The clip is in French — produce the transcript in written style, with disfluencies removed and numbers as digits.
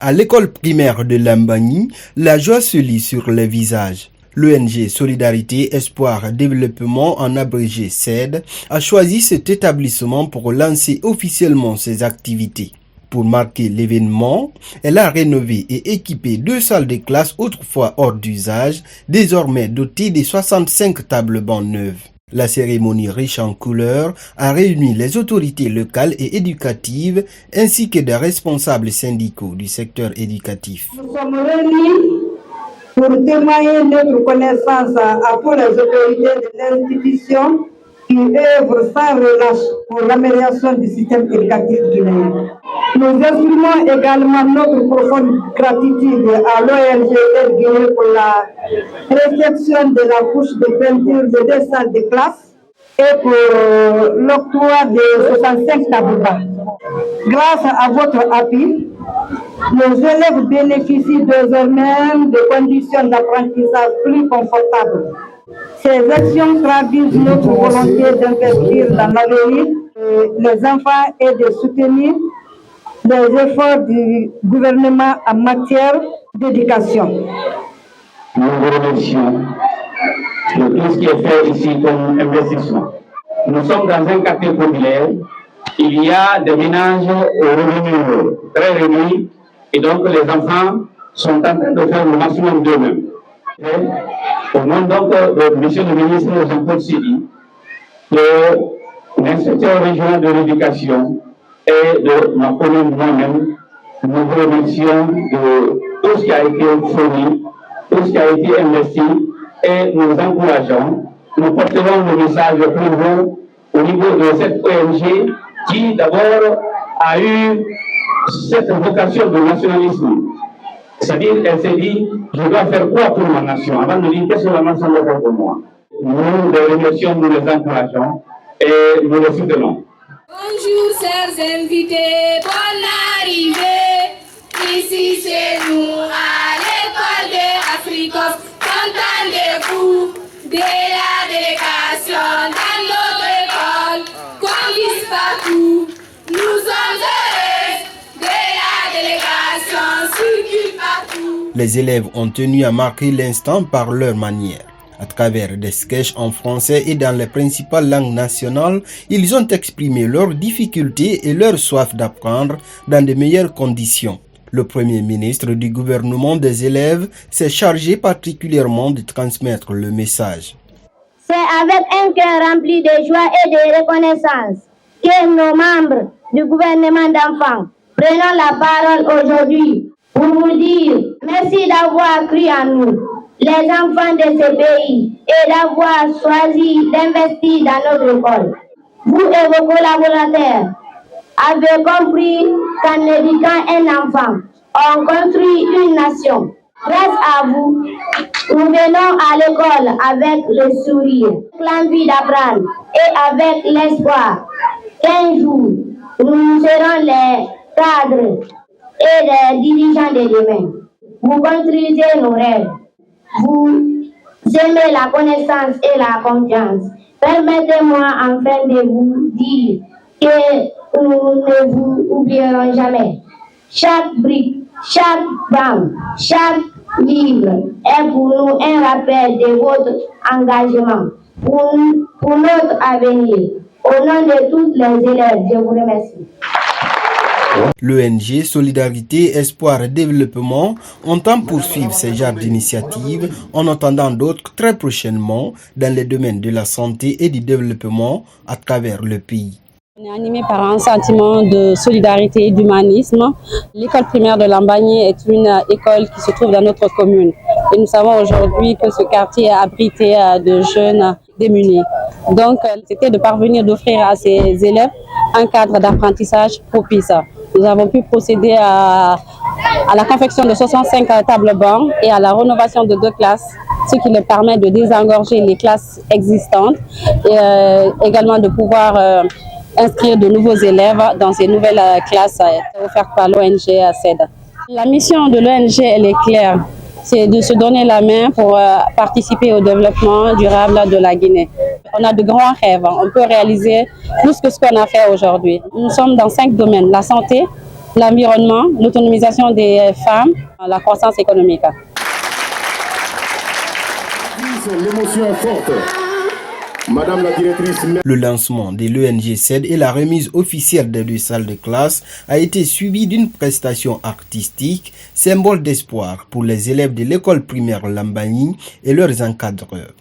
À l'école primaire de Lambagny, la joie se lit sur les visages. L'ONG Solidarité, Espoir, Développement, en abrégé SAID, a choisi cet établissement pour lancer officiellement ses activités. Pour marquer l'événement, elle a rénové et équipé 2 salles de classe autrefois hors d'usage, désormais dotées de 65 tables bancs neuves. La cérémonie riche en couleurs a réuni les autorités locales et éducatives ainsi que des responsables syndicaux du secteur éducatif. Nous sommes réunis pour témoigner notre connaissance à tous les autorités de l'institution qui œuvrent sans relâche pour l'amélioration du système éducatif guinéen. Nous exprimons également notre profonde gratitude à l'ONG Aide Guinée pour la réception de la couche de peinture de 2 salles de classe et pour l'octroi de 65 tableaux. Grâce à votre appui, nos élèves bénéficient désormais de conditions d'apprentissage plus confortables. Ces actions traduisent notre volonté d'investir dans l'avenir des enfants et de soutenir les efforts du gouvernement en matière d'éducation. Nous vous remercions de tout ce qui est fait ici comme investissement. Nous sommes dans un quartier populaire. Il y a des ménages aux revenus très réduits et donc les enfants sont en train de faire le maximum d'eux-mêmes. Au nom donc de Monsieur le ministre Jean-Paul Sidi, de l'inspecteur régional de l'éducation et de ma commune moi-même, nous vous remercions de tout ce qui a été fourni, tout ce qui a été investi et nous encourageons. Nous porterons le message plus haut au niveau de cette ONG qui d'abord a eu cette vocation de nationalisme. C'est-à-dire, elle s'est dit, je dois faire quoi pour ma nation, avant de dire qu'est-ce que la nation doit faire pour moi. Nous les remercions, nous les encourageons et nous les soutenons. Bonjour chers invités, bonne arrivée. Ici c'est nous à l'école de Africa. Entendez-vous de la délégation dans notre école qu'on vise partout. Nous sommes heureux de la délégation circule partout. Les élèves ont tenu à marquer l'instant par leur manière. À travers des sketchs en français et dans les principales langues nationales, ils ont exprimé leurs difficultés et leur soif d'apprendre dans de meilleures conditions. Le Premier ministre du gouvernement des élèves s'est chargé particulièrement de transmettre le message. C'est avec un cœur rempli de joie et de reconnaissance que nos membres du gouvernement d'enfants prenons la parole aujourd'hui pour vous dire merci d'avoir cru en nous, les enfants de ce pays, et d'avoir choisi d'investir dans notre école. Vous et vos collaborateurs avez compris qu'en éduquant un enfant, on construit une nation. Grâce à vous, nous venons à l'école avec le sourire, l'envie d'apprendre et avec l'espoir qu'un jour, nous serons les cadres et les dirigeants de demain. Vous construisez nos rêves. Vous aimez la connaissance et la confiance. Permettez-moi enfin de vous dire que nous ne vous oublierons jamais. Chaque brique, chaque banque, chaque livre est pour nous un rappel de votre engagement pour notre avenir. Au nom de tous les élèves, je vous remercie. L'ONG Solidarité, Espoir et Développement entend poursuivre ce genre d'initiatives en attendant d'autres très prochainement dans les domaines de la santé et du développement à travers le pays. On est animé par un sentiment de solidarité et d'humanisme. L'école primaire de Lambagny est une école qui se trouve dans notre commune. Et nous savons aujourd'hui que ce quartier est abrité de jeunes démunis. Donc, c'était de parvenir d'offrir à ces élèves un cadre d'apprentissage propice. Nous avons pu procéder à la confection de 65 tables bancs et à la rénovation de 2 classes, ce qui leur permet de désengorger les classes existantes et également de pouvoir inscrire de nouveaux élèves dans ces nouvelles classes offertes par l'ONG SAID. La mission de l'ONG, elle est claire, c'est de se donner la main pour participer au développement durable de la Guinée. On a de grands rêves, on peut réaliser plus que ce qu'on a fait aujourd'hui. Nous sommes dans 5 domaines, la santé, l'environnement, l'autonomisation des femmes, la croissance économique. L'émotion est forte. Madame la directrice. Le lancement de l'ONG CED et la remise officielle des 2 salles de classe a été suivi d'une prestation artistique, symbole d'espoir pour les élèves de l'école primaire Lambagny et leurs encadreurs.